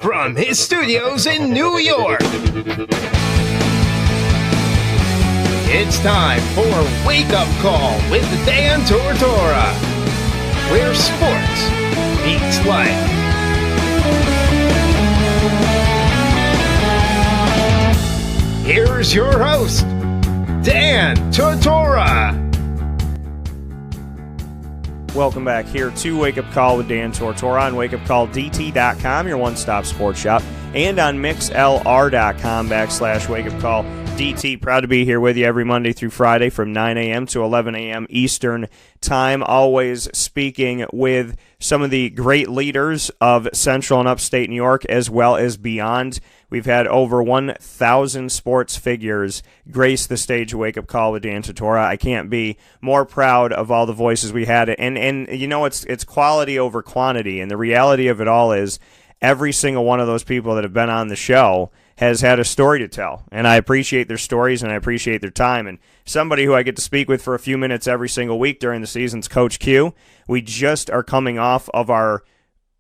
from his studios in New York, it's time for Wake Up Call with Dan Tortora, where sports meets life. Here's your host, Dan Tortora. Welcome back here to Wake Up Call with Dan Tortora on wakeupcalldt.com, your one-stop sports shop, and on mixlr.com/wakeupcalldt. Proud to be here with you every Monday through Friday from 9 a.m. to 11 a.m. Eastern Time, always speaking with some of the great leaders of Central and Upstate New York as well as beyond. We've had over 1,000 sports figures grace the stage of Wake Up Call with Dan Tortora. I can't be more proud of all the voices we had. And you know, it's quality over quantity. And the reality of it all is every single one of those people that have been on the show has had a story to tell. And I appreciate their stories and I appreciate their time. And somebody who I get to speak with for a few minutes every single week during the season's Coach Q. We just are coming off of our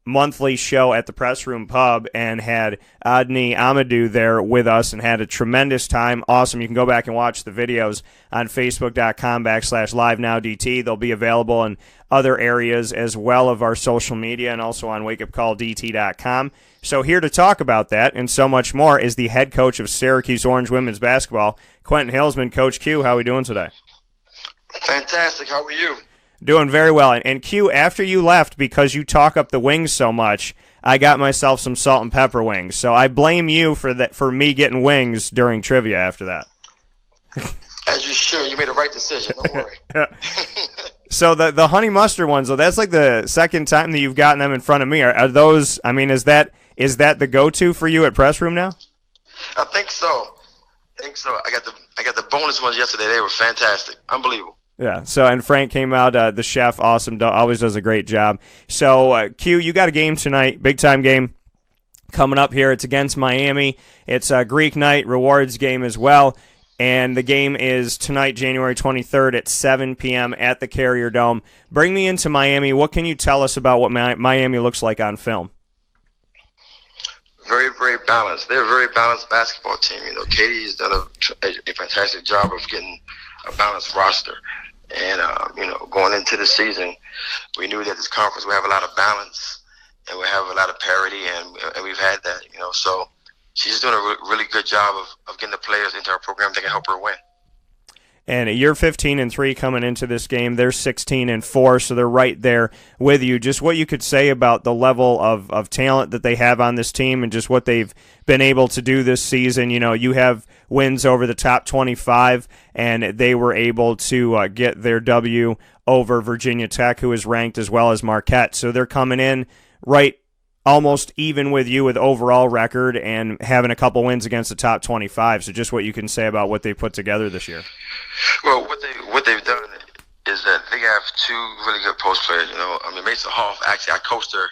monthly show at the PressRoom Pub and had Adni Amadou there with us and had a tremendous time. Awesome. You can go back and watch the videos on facebook.com/livenowdt. They'll be available in other areas as well of our social media and also on wakeupcalldt.com. So here to talk about that and so much more is the head coach of Syracuse Orange women's basketball, Quentin Hillsman. Coach Q, how are we doing today? Fantastic. How are you? Doing very well. And Q, after you left, because you talk up the wings so much, I got myself some salt and pepper wings. So I blame you for that, for me getting wings during trivia after that. As you should. You made the right decision. Don't worry. So the honey mustard ones, though, that's like the second time that you've gotten them in front of me. Are those? I mean, is that the go-to for you at PressRoom now? I think so. I got the bonus ones yesterday. They were fantastic. Unbelievable. Yeah, so, and Frank came out, the chef, awesome, always does a great job. So, Q, you got a game tonight, big-time game coming up here. It's against Miami. It's a Greek night, rewards game as well, and the game is tonight, January 23rd at 7 p.m. at the Carrier Dome. Bring me into Miami. What can you tell us about what Miami looks like on film? Very, very balanced. They're a very balanced basketball team. You know, Katie's done a fantastic job of getting a balanced roster. And, going into the season, we knew that this conference would have a lot of balance and we have a lot of parity, and we've had that, So she's doing a really good job of getting the players into our program that can help her win. And you're 15-3 coming into this game. They're 16-4, so they're right there with you. Just what you could say about the level of talent that they have on this team and just what they've been able to do this season. You know, you have wins over the top 25, and they were able to get their W over Virginia Tech, who is ranked, as well as Marquette. So they're coming in right almost even with you with overall record and having a couple wins against the top 25. So just what you can say about what they put together this year. Well, what they've done is that they have two really good post players. Mason Hoff, actually, I coached her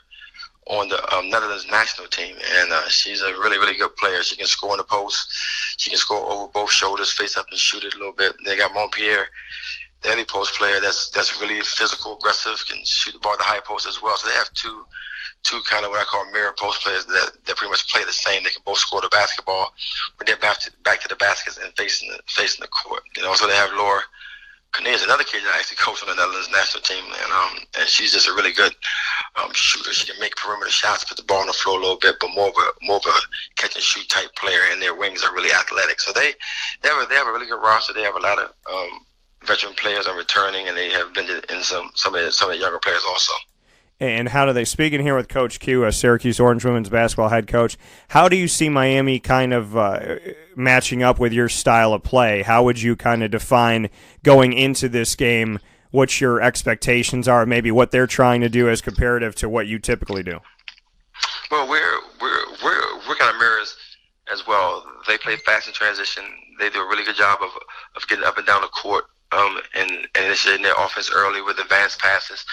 on the Netherlands national team, and she's a really, really good player. She can score in the post. She can score over both shoulders, face up and shoot it a little bit. They got Montpierre, the other post player that's really physical, aggressive, can shoot the ball at the high post as well. So they have two kind of what I call mirror post players that pretty much play the same. They can both score the basketball, but they're back to the baskets and facing the court. So they have Laura Cornelius, another kid that I actually coached on the Netherlands national team, and she's just a really good shooter. She can make perimeter shots, put the ball on the floor a little bit, but more of a catch and shoot type player. And their wings are really athletic. So they have a really good roster. They have a lot of veteran players are returning, and they have been in some of the younger players also. And how do they, speaking here with Coach Q, a Syracuse Orange women's basketball head coach, how do you see Miami kind of matching up with your style of play? How would you kind of define going into this game what your expectations are, maybe what they're trying to do as comparative to what you typically do? Well, we're kind of mirrors as well. They play fast in transition. They do a really good job of getting up and down the court and initiating their offense early with advanced passes.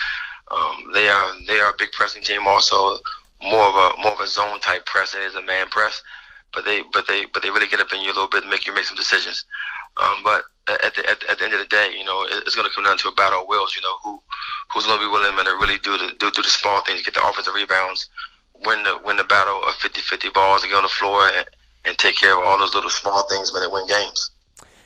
They are a big pressing team, also more of a zone type press than it is a man press, but they really get up in you a little bit and make you make some decisions. But at the end of the day, it's going to come down to a battle of wills. Who's going to be willing to really do the small things, get the offensive rebounds, win the battle battle of 50-50 balls to get on the floor and take care of all those little small things when they win games.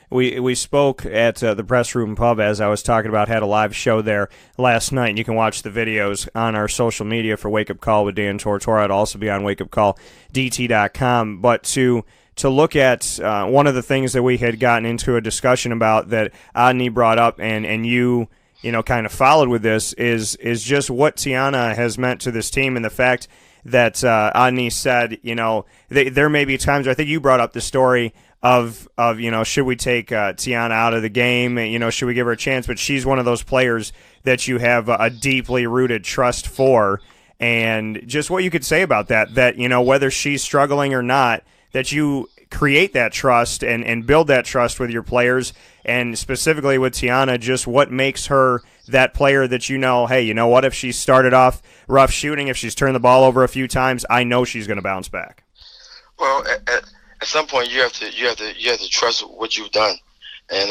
We spoke at the PressRoom Pub, as I was talking about, had a live show there last night, and you can watch the videos on our social media for Wake Up Call with Dan Tortora. It'll also be on wakeupcalldt.com. But to look at one of the things that we had gotten into a discussion about that Adney brought up, and you kind of followed with this, is just what Tiana has meant to this team, and the fact that Adney said, there may be times, I think you brought up the story of should we take Tiana out of the game, should we give her a chance, but she's one of those players that you have a deeply rooted trust for, and just what you could say about that whether she's struggling or not, that you create that trust and build that trust with your players, and specifically with Tiana, just what makes her that player that hey, you know what, if she started off rough shooting, if she's turned the ball over a few times, I know she's going to bounce back. Well, at some point you have to trust what you've done, and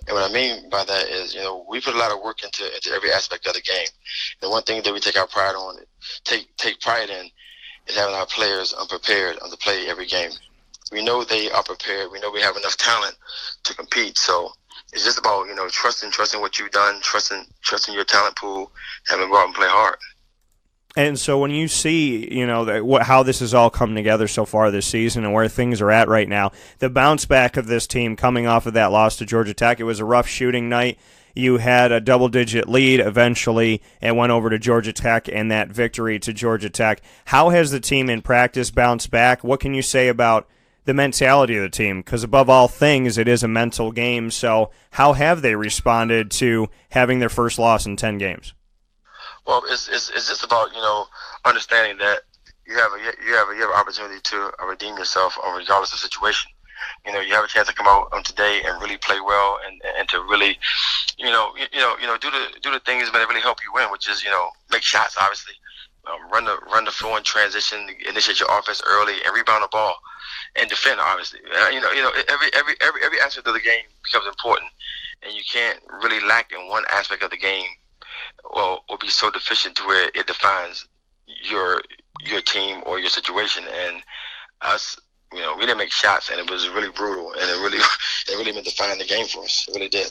what I mean by that is we put a lot of work into every aspect of the game. The one thing that we take pride in is having our players unprepared to play every game. We know they are prepared. We know we have enough talent to compete. So it's just about trusting what you've done, trusting your talent pool, having to go out and play hard. And so when you see, how this has all come together so far this season and where things are at right now, the bounce back of this team coming off of that loss to Georgia Tech, it was a rough shooting night. You had a double-digit lead eventually and went over to Georgia Tech and that victory to Georgia Tech. How has the team in practice bounced back? What can you say about the mentality of the team? Because above all things, it is a mental game. So how have they responded to having their first loss in 10 games? Well, it's just about understanding that you have an opportunity to redeem yourself regardless of situation. You have a chance to come out today and really play well and to really do the things that really help you win, which is make shots, obviously, run the floor in transition, initiate your offense early, and rebound the ball, and defend, obviously. Every aspect of the game becomes important, and you can't really lack in one aspect of the game or be so deficient to where it defines your team or your situation. And us, we didn't make shots, and it was really brutal, and it really meant defining the game for us. It really did.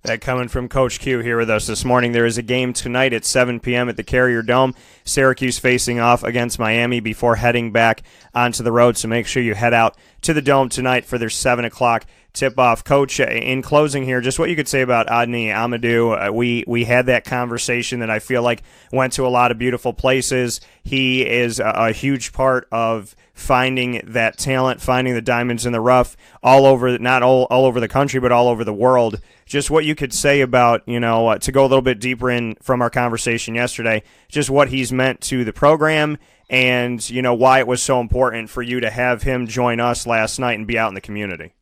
That coming from Coach Q here with us this morning. There is a game tonight at 7 p.m. at the Carrier Dome. Syracuse facing off against Miami before heading back onto the road, so make sure you head out to the Dome tonight for their 7 o'clock tip-off. Coach, in closing here, just what you could say about Adney Amadou. We had that conversation that I feel like went to a lot of beautiful places. He is a huge part of finding that talent, finding the diamonds in the rough all over, not all over the country, but all over the world. Just what you could say about, to go a little bit deeper in from our conversation yesterday, just what he's meant to the program and, why it was so important for you to have him join us last night and be out in the community.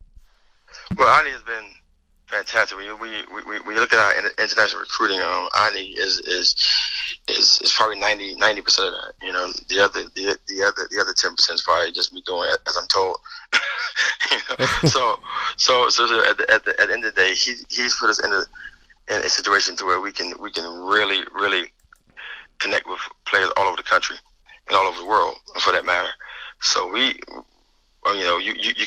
Well, Adney has been fantastic. We look at our international recruiting. Adney is probably 90% of that. The other 10% is probably just me doing it as I'm told. So at the end of the day, he's put us in a situation to where we can really connect with players all over the country and all over the world, for that matter. So you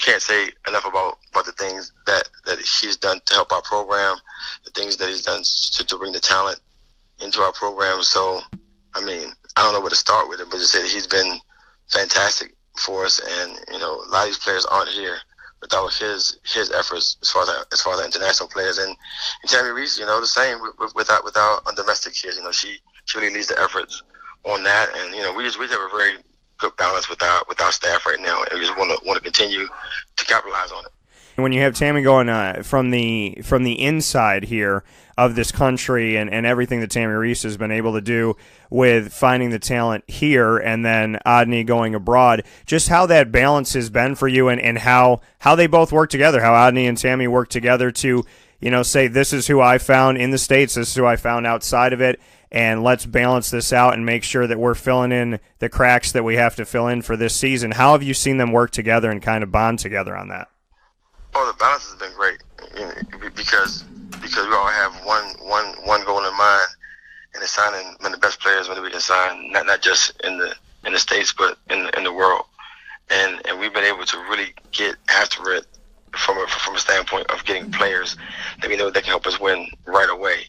can't say enough about the things that he's done to help our program, the things that he's done to bring the talent into our program. So, I don't know where to start with it, but just say that he's been fantastic for us, and a lot of these players aren't here without his efforts as far as the international players. And Tammy Reese, the same with our domestic kids. She really leads the efforts on that, and we have a very good balance with our staff right now, and we just want to continue to capitalize on it. When you have Tammy going from the inside here of this country and everything that Tammy Reese has been able to do with finding the talent here, and then Adney going abroad, just how that balance has been for you, and how they both work together, how Adney and Tammy work together to say, this is who I found in the States, this is who I found outside of it, and let's balance this out and make sure that we're filling in the cracks that we have to fill in for this season. How have you seen them work together and kind of bond together on that? Oh, the balance has been great, because we all have one goal in mind, and it's signing one of the best players that we can sign, not just in the States, but in the world. able to really get after it from a standpoint of getting players that we know that can help us win right away.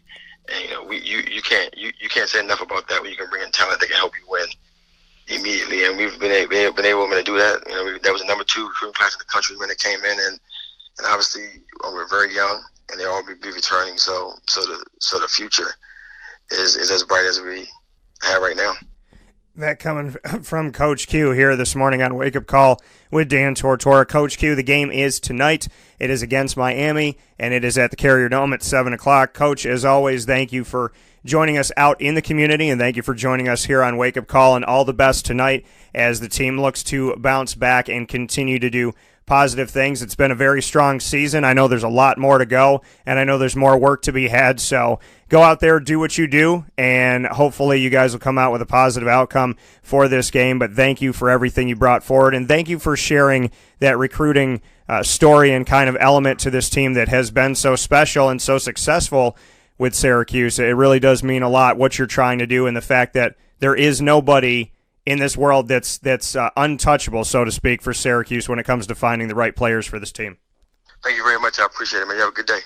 And you can't say enough about that when you can bring in talent that can help you win immediately. And we've been able to do that. That was the number 2 recruiting class in the country when they came in, and obviously we're very young, and they all be returning. So the future is as bright as we have right now. That coming from Coach Q here this morning on Wake Up Call with Dan Tortora. Coach Q, the game is tonight. It is against Miami, and it is at the Carrier Dome at 7 o'clock. Coach, as always, thank you for joining us out in the community, and thank you for joining us here on Wake Up Call, and all the best tonight as the team looks to bounce back and continue to do positive things. It's been a very strong season. I know there's a lot more to go, and I know there's more work to be had, so go out there, do what you do, and hopefully you guys will come out with a positive outcome for this game. But thank you for everything you brought forward, and thank you for sharing that recruiting story and kind of element to this team that has been so special and so successful with Syracuse. It really does mean a lot what you're trying to do, and the fact that there is nobody in this world that's untouchable, so to speak, for Syracuse when it comes to finding the right players for this team. Thank you very much. I appreciate it, man. You have a good day.